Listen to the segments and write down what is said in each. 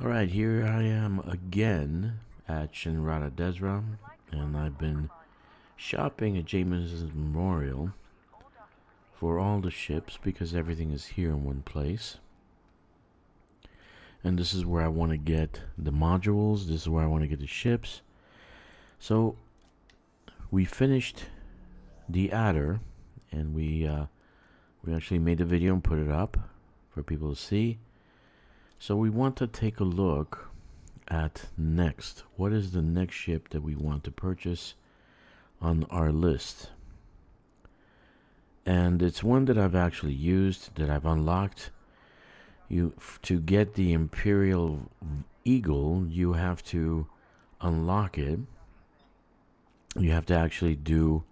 Alright, here I am again at Shinrata Desra, and I've been shopping at Jameson's Memorial for all the ships because everything is here in one place. And this is where I want to get the modules, this is where I want to get the ships. So we finished the adder, and we actually made a video and put it up for people to see. So we want to take a look at next. What is the next ship that we want to purchase on our list? And it's one that I've actually used, that I've unlocked. To get the Imperial Eagle, you have to unlock it. You have to actually do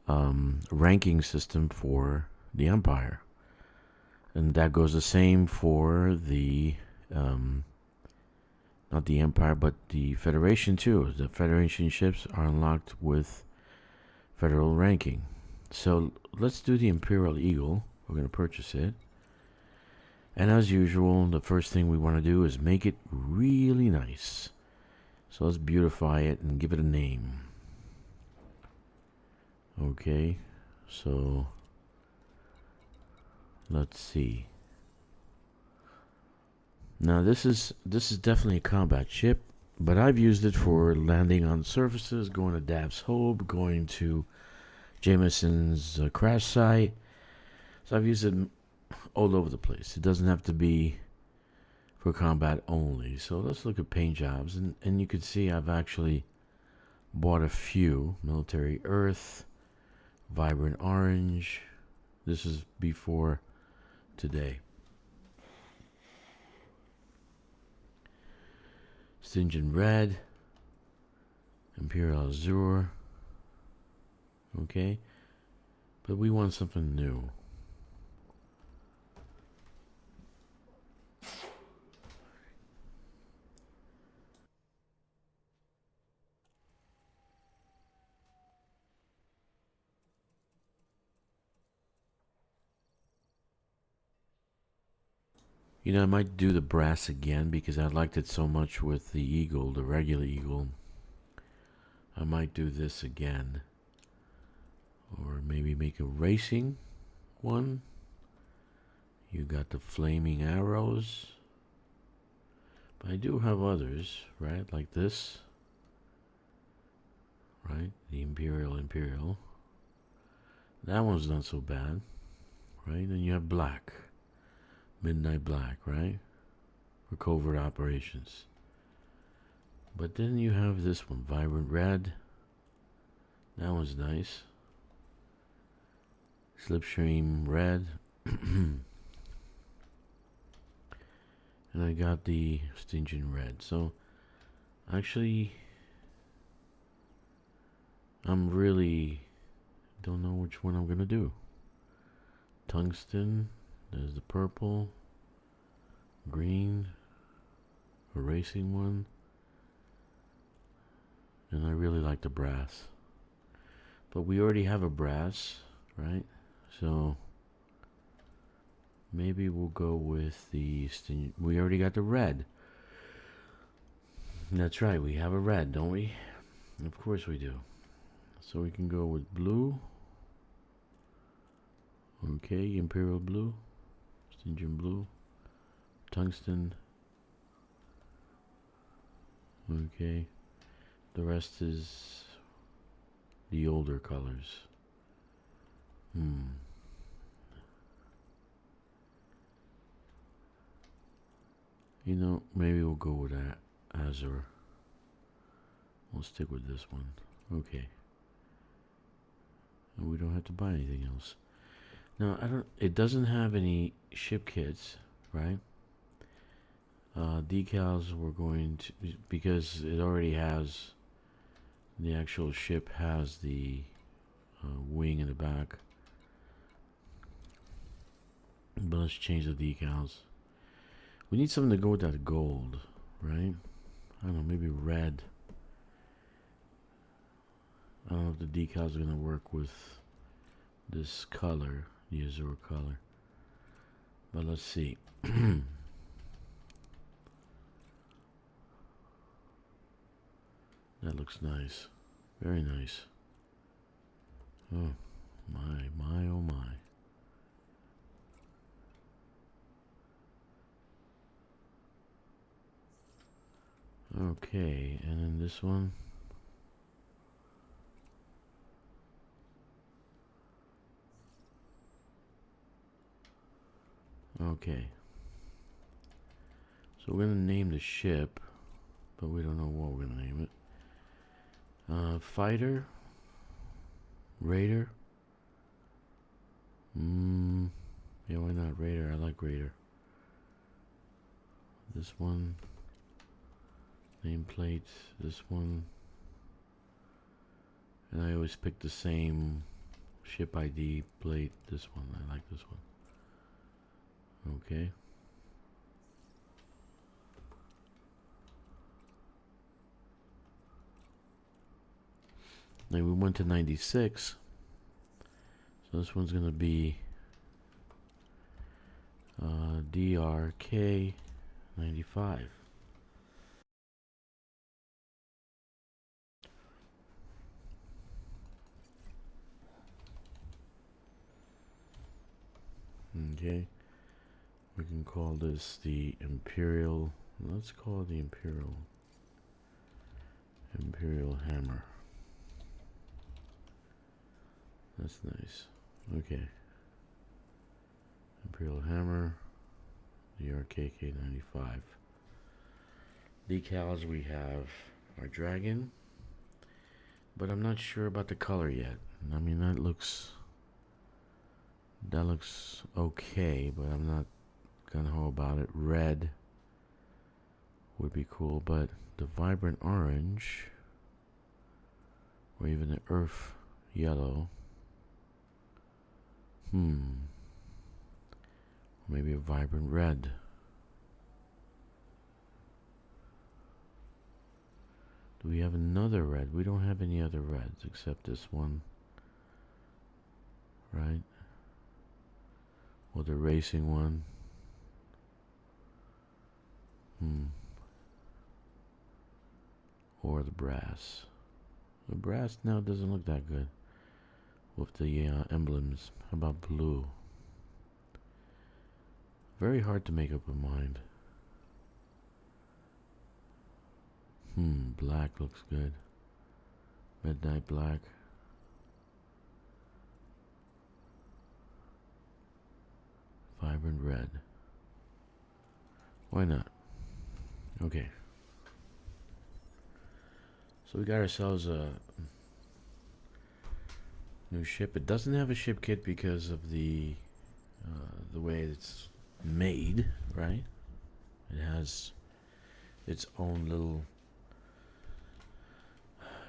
ranking system for the Empire, and that goes the same for the not the Empire, but the Federation too. The Federation ships are unlocked with federal ranking. So let's do the Imperial Eagle. We're going to purchase it. And as usual, the first thing we want to do is make it really nice. So let's beautify it and give it a name. Okay, so let's see. Now this is definitely a combat ship, but I've used it for landing on surfaces, going to Dav's Hope, going to Jameson's crash site. So I've used it all over the place. It doesn't have to be for combat only. So let's look at paint jobs, and you can see I've actually bought a few. Military Earth, Vibrant Orange. This is before today. Stingent Red, Imperial Azure. Okay, but we want something new. You know, I might do the brass again because I liked it so much with the Eagle, the regular Eagle. I might do this again. Or maybe make a racing one. You got the flaming arrows. But I do have others, right? Like this. Right? The Imperial. That one's not so bad. Right? And you have black. Midnight Black, right? For covert operations. But then you have this one, Vibrant Red. That one's nice. Slipstream Red. And I got the Stingent Red. So, actually, I'm really don't know which one I'm gonna do. Tungsten. There's the purple. Green. A racing one. And I really like the brass. But we already have a brass, right? So maybe we'll go with the we already got the red. That's right, we have a red, don't we? Of course we do. So we can go with blue. Okay, Imperial Blue, Stingent Blue, Tungsten. Okay, the rest is the older colors. You know, maybe we'll go with that Azure. We'll stick with this one. Okay. And we don't have to buy anything else. Now, it doesn't have any ship kits, right? Decals we're going to, because it already has, the actual ship has the wing in the back. But let's change the decals. We need something to go with that gold, right? I don't know, maybe red. I don't know if the decals are going to work with this color, the azure color. But let's see. That looks nice. Very nice. Oh, my, oh my. Okay, and then this one. Okay. So we're gonna name the ship, but we don't know what we're gonna name it. Fighter, Raider. Yeah, why not Raider? I like Raider. This one. Nameplate. This one. And I always pick the same ship ID plate. This one. I like this one. Okay. Then we went to 96. So this one's gonna be DRK 95. Okay. We can call this the Imperial. Let's call it the Imperial Hammer. That's nice. Okay. Imperial Hammer, the RKK 95. Decals, we have our dragon, but I'm not sure about the color yet. I mean, that looks okay, but I'm not gung-ho about it. Red would be cool, but the vibrant orange, or even the earth yellow, maybe a vibrant red. Do we have another red? We don't have any other reds except this one, right? Or the racing one. Or the brass. The brass now doesn't look that good with the emblems. How about blue? Very hard to make up a mind. Black looks good. Midnight black. Vibrant red. Why not? Okay. So we got ourselves a new ship. It doesn't have a ship kit because of the way it's made, right? It has its own little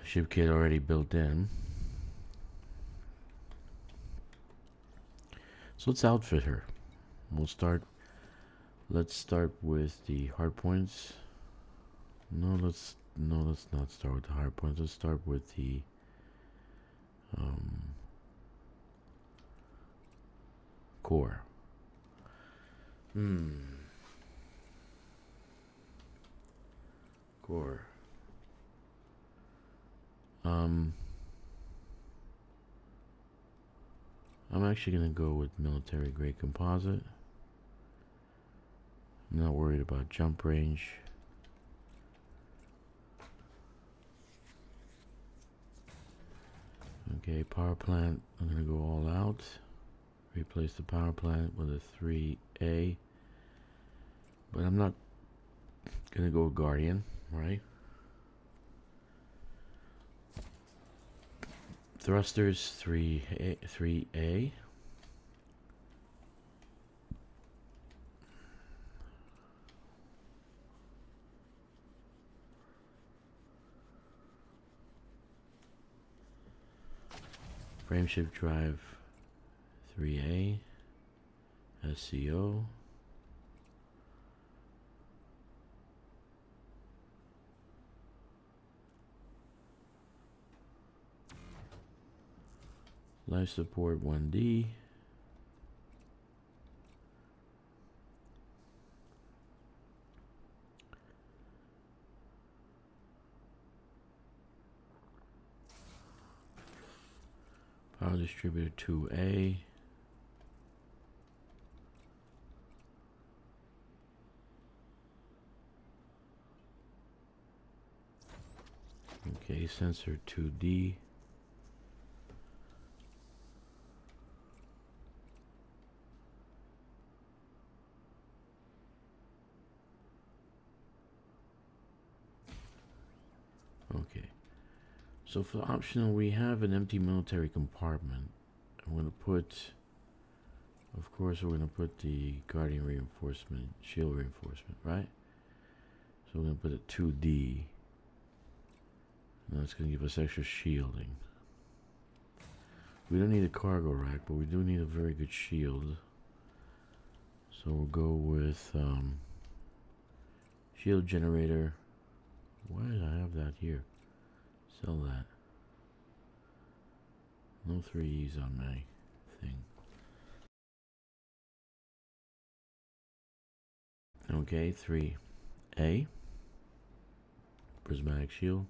ship kit already built in. So let's outfit her. Let's start with the hard points. No, let's not start with the hard points. Let's start with the core. Core. I'm actually gonna go with military grade composite. I'm not worried about jump range. Okay, power plant. I'm gonna go all out. Replace the power plant with a 3A. But I'm not gonna go Guardian, right? Thrusters 3A. Frameshift drive 3A. SCO. Life support 1D. Power distributor 2A. Okay, sensor 2D. Okay, so for optional, we have an empty military compartment. I'm going to put, of course, we're going to put the guardian reinforcement, shield reinforcement, right? So we're going to put a 2D. Now it's going to give us extra shielding. We don't need a cargo rack, but we do need a very good shield. So we'll go with shield generator. Why did I have that here? Sell that. No 3Es on my thing. Okay, 3A. Prismatic shield.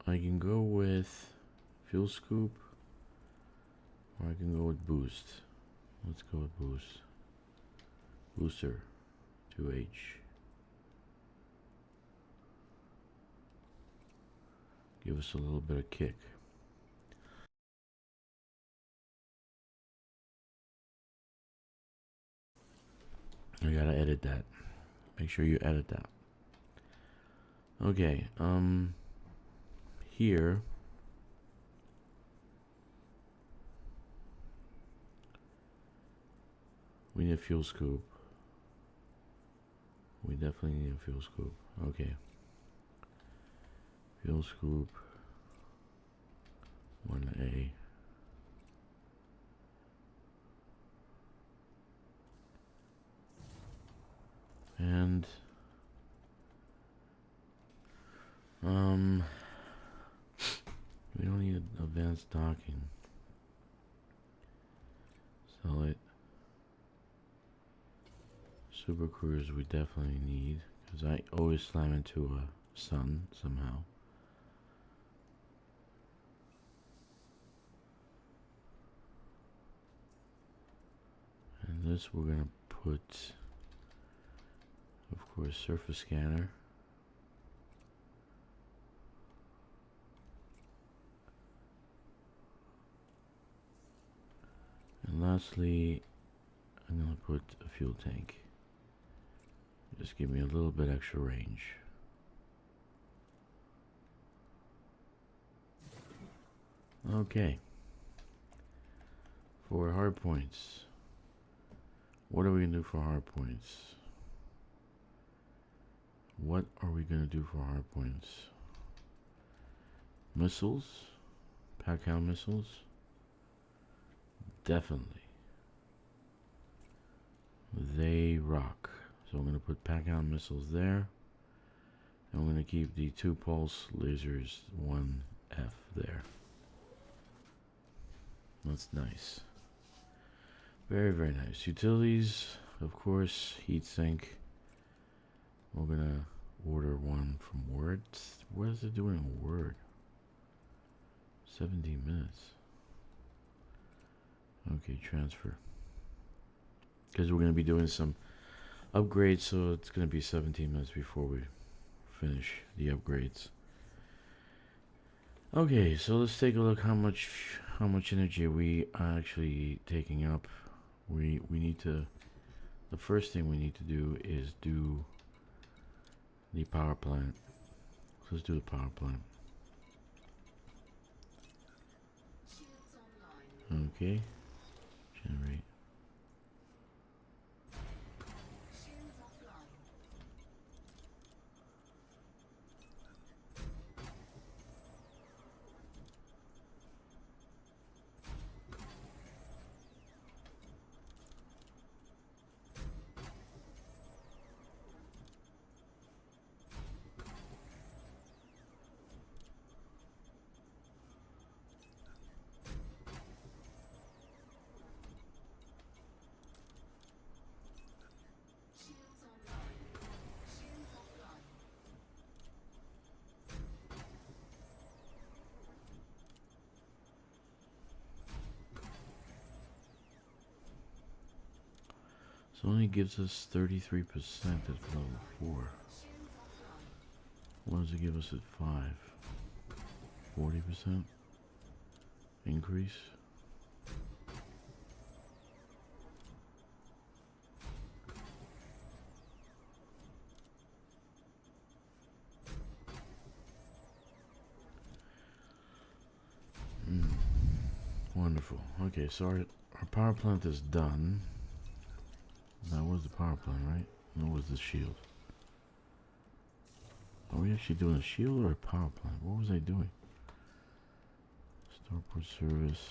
I can go with fuel scoop, or I can go with boost. Let's go with boost. Booster, 2H. Give us a little bit of kick. I gotta edit that. Make sure you edit that. Okay, here we need a fuel scoop. We definitely need a fuel scoop. Okay. Fuel scoop 1A. And we don't need advanced docking. Sell it. Super cruise we definitely need, because I always slam into a sun somehow. And this we're gonna put, of course, surface scanner. And lastly, I'm gonna put a fuel tank. Just give me a little bit extra range. Okay. For hard points, what are we gonna do for hard points? What are we gonna do for hard points? Missiles? Pack-hound missiles? Definitely. They rock. So I'm gonna put pack-hound missiles there. And I'm gonna keep the 2 pulse lasers 1F there. That's nice. Very, very nice. Utilities, of course, heatsink. We're gonna order one from Word. What is it doing in Word? 17 minutes. Okay, transfer. Because we're gonna be doing some upgrades, so it's gonna be 17 minutes before we finish the upgrades. Okay, so let's take a look how much energy we are actually taking up. We need to, the first thing we need to do is do the power plant. So let's do the power plant. Okay, generate. So it only gives us 33% at level 4. What does it give us at 5? 40% increase. Wonderful. Okay, so our power plant is done. That was the power plant, right? That was the shield. Are we actually doing a shield or a power plant? What was I doing? Starport service.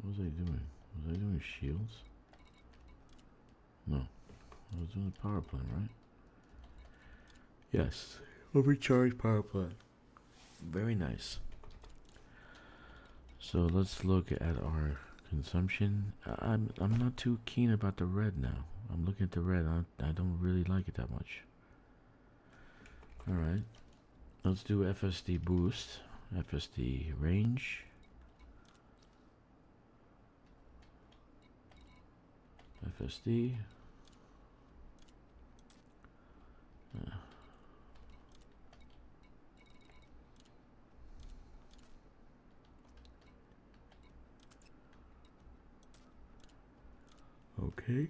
What was I doing? Was I doing shields? No. I was doing a power plant, right? Yes. Overcharged power plant. Very nice. So let's look at our consumption. I'm not too keen about the red now. I'm looking at the red. I don't really like it that much. Alright. Let's do FSD boost. FSD range. FSD. Okay.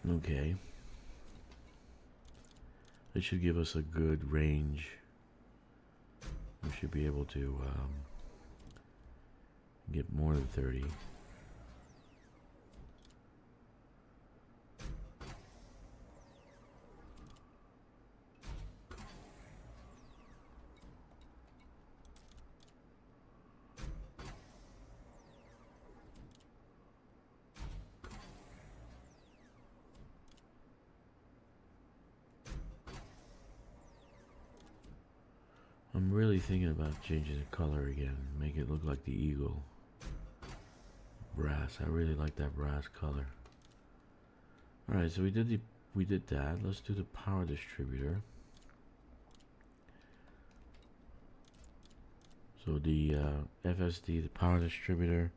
Okay. It should give us a good range. We should be able to get more than 30. I'm really thinking about changing the color again. Make it look like the eagle. Brass. I really like that brass color. Alright, so we did that. Let's do the power distributor. So the FSD, the power distributor,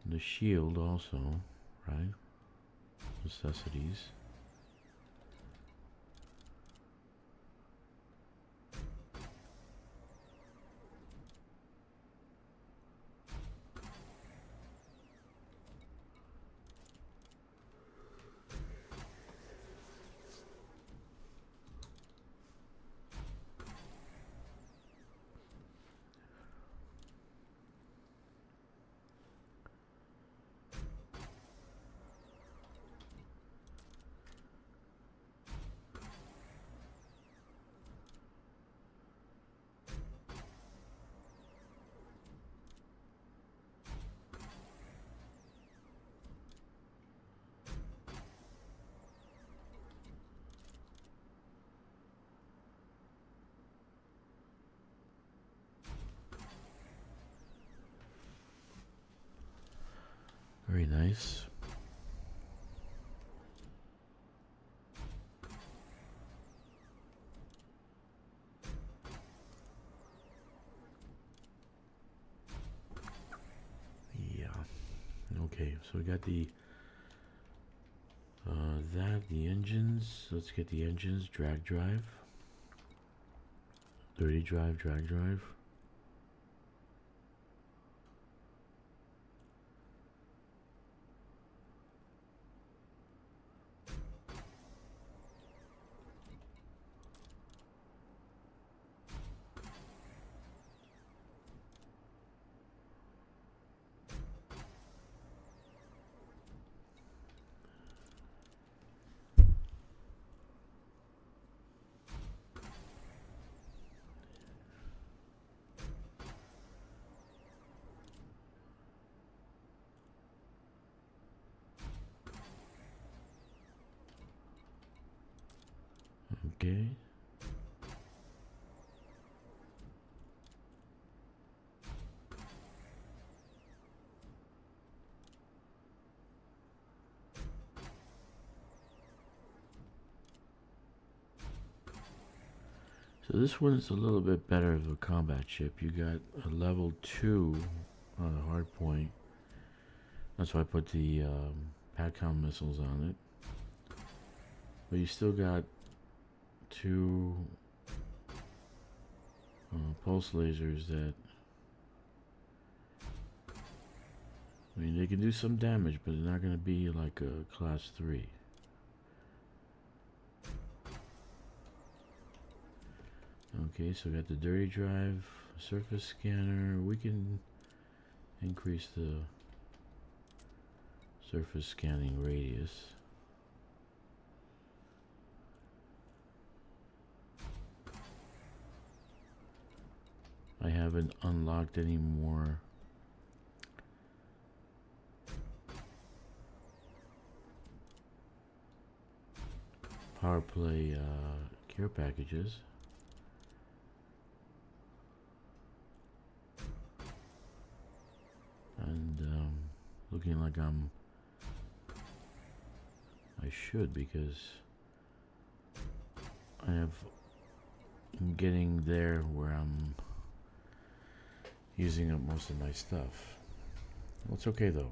the shield also, right? Necessities. Very nice. Yeah. Okay, so we got the the engines. Let's get the engines. Drag drive. 30 drive, drag drive. Okay. So this one is a little bit better of a combat ship. You got a level 2 on the hard point. That's why I put the PATCOM missiles on it. But you still got 2 pulse lasers that, I mean, they can do some damage, but they're not going to be like a class 3. Okay, so we got the dirty drive, surface scanner. We can increase the surface scanning radius. I haven't unlocked any more power play care packages. And looking like I should, because I'm getting there where I'm using up most of my stuff. Well, it's okay though.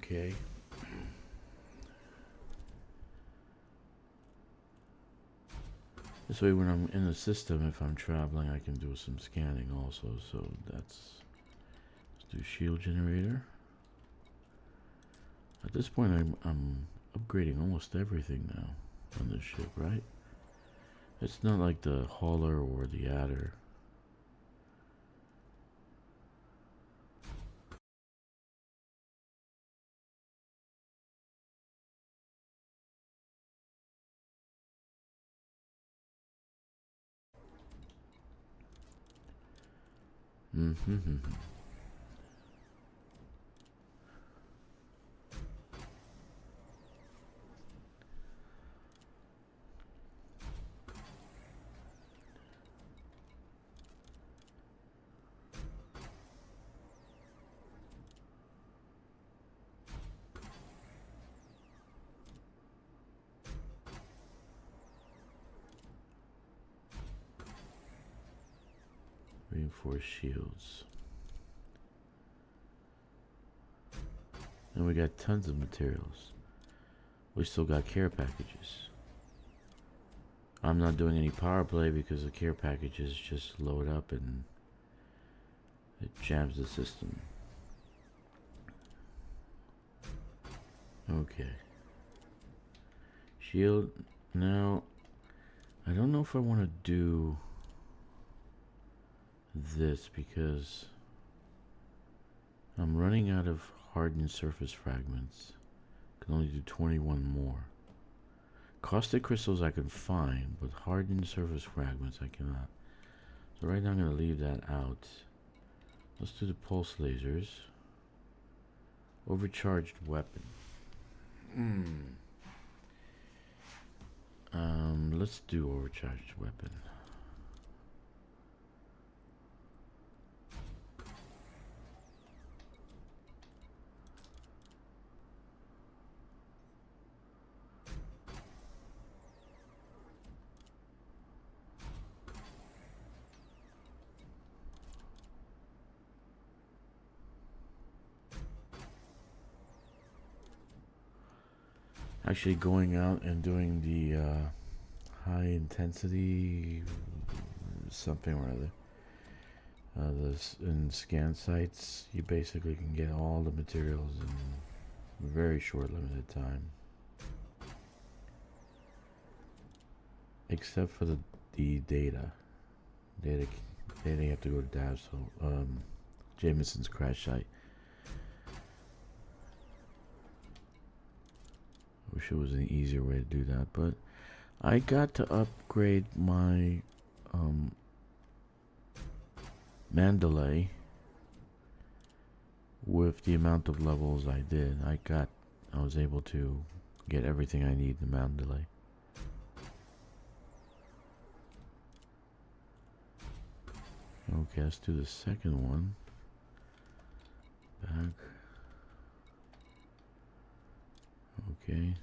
Okay. This way when I'm in the system, if I'm traveling, I can do some scanning also. So let's do shield generator. At this point, I'm upgrading almost everything now on this ship, right? It's not like the hauler or the adder. Mm-hmm. Reinforced shields. And we got tons of materials. We still got care packages. I'm not doing any power play because the care packages just load up and it jams the system. Okay. Shield. Now, I don't know if I want to do this because I'm running out of hardened surface fragments. Can only do 21 more. Caustic crystals I can find, but hardened surface fragments I cannot. So right now I'm going to leave that out. Let's do the pulse lasers. Overcharged weapon. Let's do overcharged weapon. Actually going out and doing the high intensity something or other. In scan sites, you basically can get all the materials in a very short limited time. except for the data. Data, data. You have to go to Dav's Jameson's crash site. Wish it was an easier way to do that, but I got to upgrade my Mandalay with the amount of levels I did. I was able to get everything I need in Mandalay. Okay, let's do the second one. Back. Okay.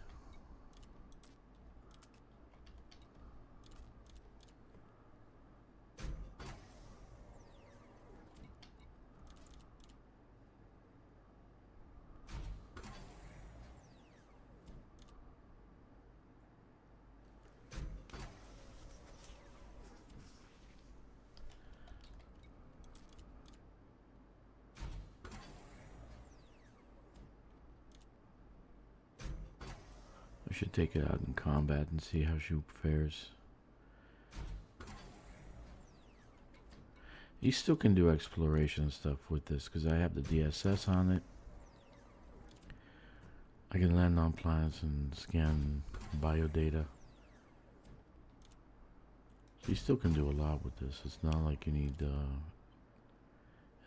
I should take it out in combat and see how she fares. You still can do exploration stuff with this because I have the DSS on it. I can land on planets and scan biodata. So you still can do a lot with this. It's not like you need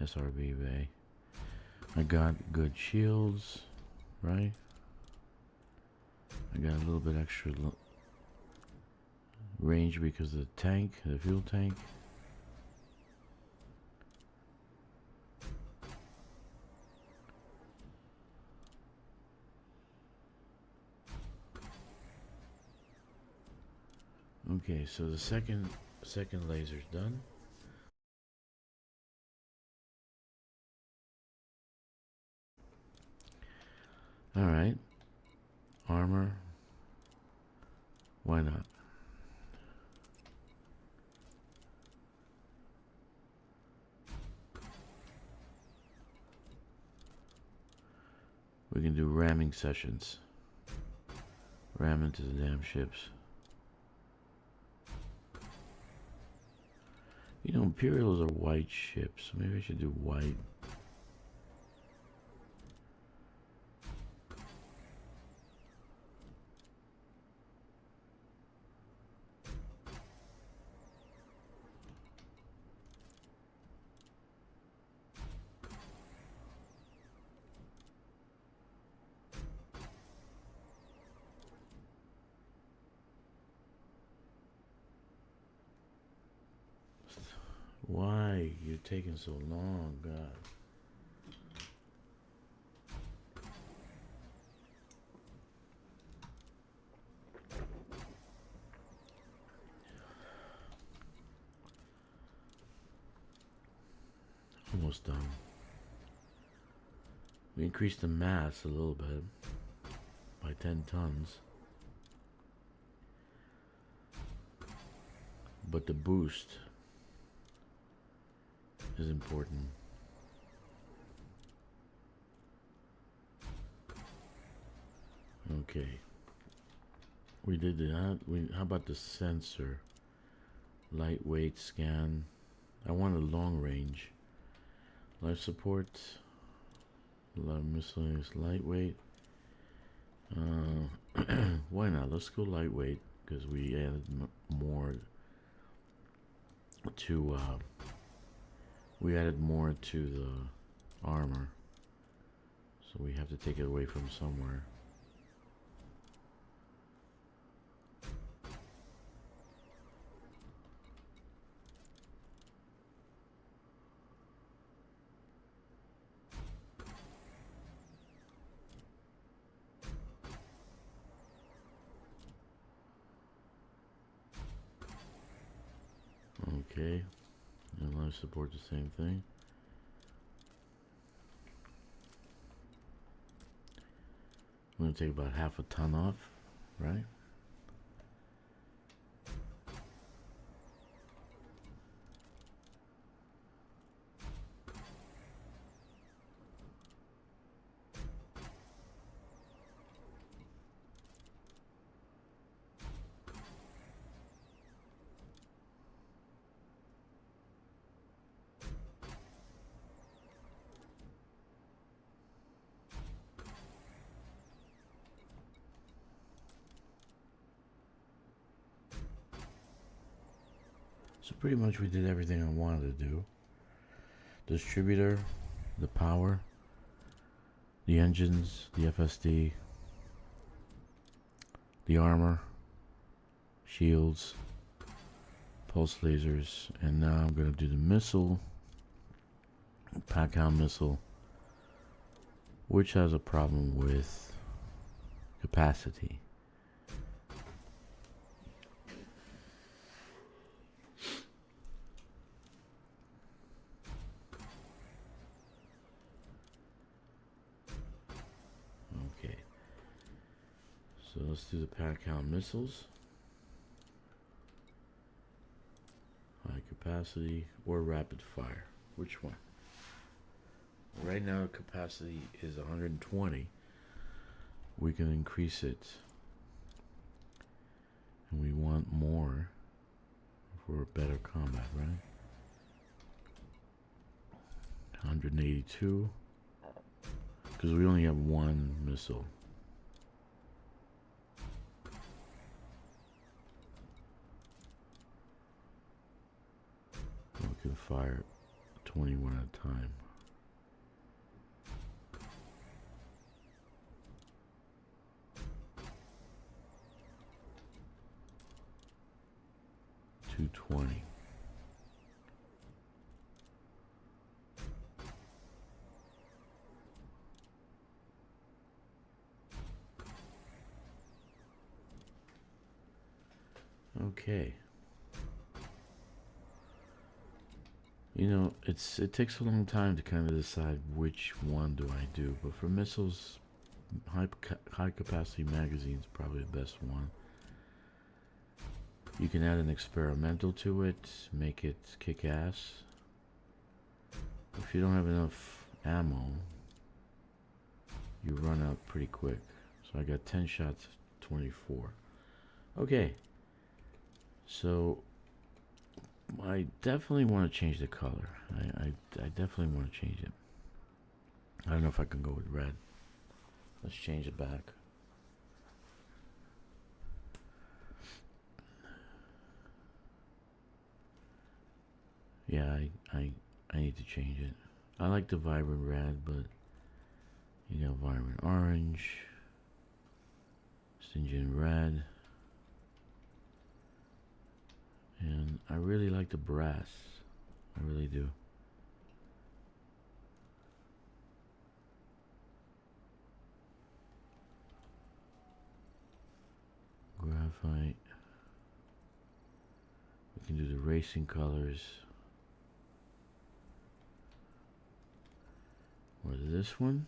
SRB Bay. I got good shields, right? I got a little bit extra range because of the tank, the fuel tank. Okay, so the second laser's done. All right, armor. Why not? We can do ramming sessions. Ram into the damn ships. You know, Imperials are white ships, so maybe I should do white. Why you taking so long, God? Almost done. We increased the mass a little bit by 10 tons. But the boost is important. Okay. We did that. How about the sensor? Lightweight scan. I want a long range. Life support. A lot of miscellaneous lightweight. Why not? Let's go lightweight because we added more to the armor, so we have to take it away from somewhere. Okay, and life support the same thing. I'm going to take about half a ton off, right? So pretty much we did everything I wanted to do. Distributor, the power, the engines, the FSD, the armor, shields, pulse lasers, and now I'm going to do the missile, Pac-Hound missile, which has a problem with capacity. Okay, so let's do the Pac-Hound missiles. High capacity or rapid fire, which one? Right now capacity is 120. We can increase it, and we want more for better combat, right? 182, because we only have one missile. We can fire 21 at a time. $220. Okay. You know, it takes a long time to kind of decide which one do I do, but for missiles, high capacity magazines probably the best one. You can add an experimental to it, make it kick ass. If you don't have enough ammo, you run out pretty quick. So I got 10 shots, 24. Okay, so I definitely want to change the color. I definitely want to change it. I don't know if I can go with red. Let's change it back. Yeah, I need to change it. I like the vibrant red, but you got vibrant orange, stringent red, and I really like the brass. I really do. Graphite. We can do the racing colors. Or this one,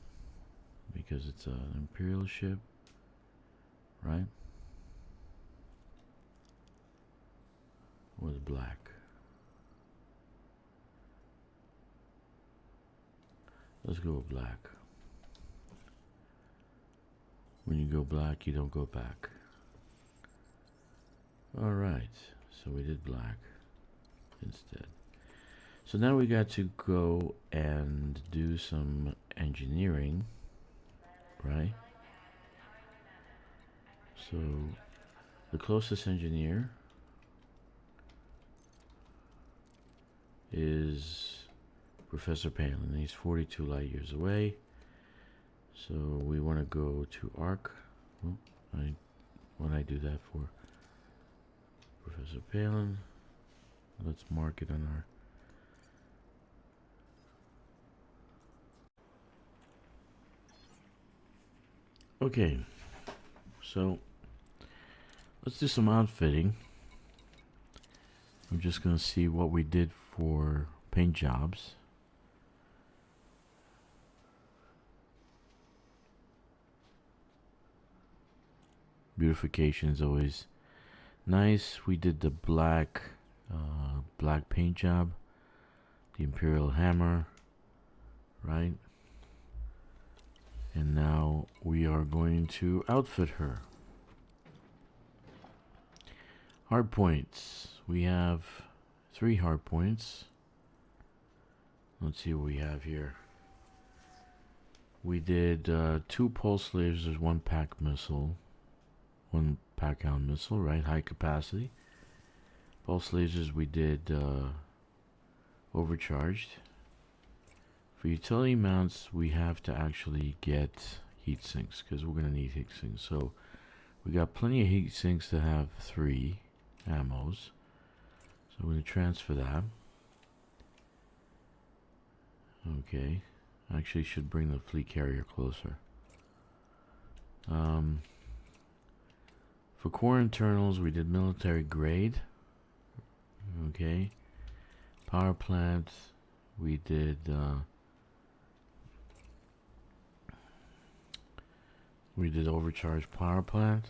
because it's an Imperial ship, right? Or the black. Let's go with black. When you go black, you don't go back. Alright, so we did black instead. So now we got to go and do some engineering, right? So the closest engineer is Professor Palin. He's 42 light years away. So we want to go to ARC. Oh, what did I do that for? Professor Palin. Let's mark it on our... Okay, so let's do some outfitting. I'm just going to see what we did for paint jobs. Beautification is always nice. We did the black paint job, the Imperial hammer, right? And now we are going to outfit her. Hard points. We have 3 hard points. Let's see what we have here. We did 2 pulse lasers, 1 pack missile, 1 Pac-Hound missile, right? High capacity. Pulse lasers we did overcharged. For utility mounts, we have to actually get heat sinks because we're going to need heat sinks. So we got plenty of heat sinks to have 3 ammos. So we're going to transfer that. Okay. Actually should bring the fleet carrier closer. For core internals, we did military grade. Okay. Power plant, we did overcharged power plant.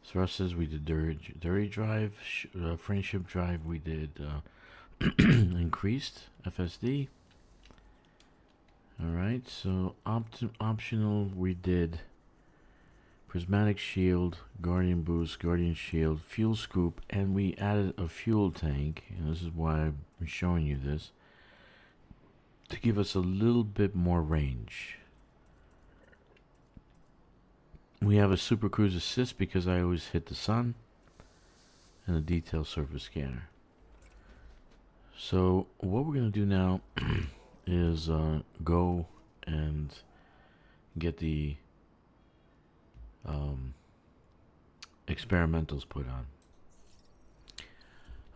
Thrusters, we did dirty drive. Friendship drive, we did increased FSD. Alright, so optional, we did prismatic shield, guardian boost, guardian shield, fuel scoop, and we added a fuel tank, and this is why I'm showing you this, to give us a little bit more range. We have a super cruise assist because I always hit the sun, and a detail surface scanner. So what we're going to do now is go and get the experimentals put on.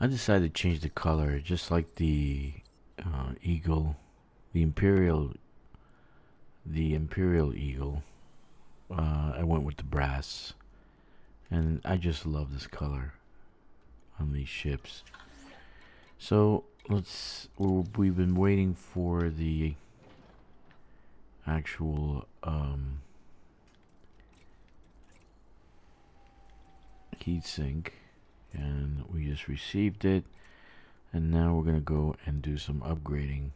I decided to change the color just like the Eagle, the Imperial Eagle. I went with the brass, and I just love this color on these ships. So we've been waiting for the actual heatsink, and we just received it, and now we're gonna go and do some upgrading.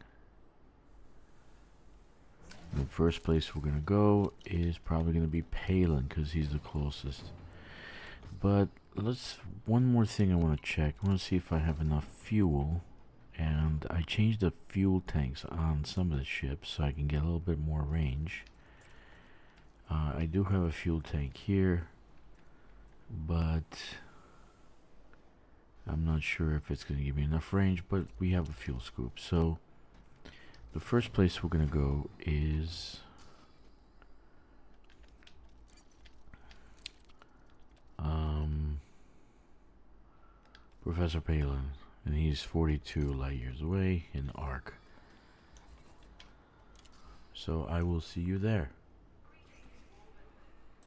The first place we're gonna go is probably gonna be Palin because he's the closest. But one more thing I want to check. I want to see if I have enough fuel, and I changed the fuel tanks on some of the ships so I can get a little bit more range. I do have a fuel tank here, but I'm not sure if it's going to give me enough range, but we have a fuel scoop. So the first place we're going to go is Professor Palin, and he's 42 light years away in Arc. So I will see you there.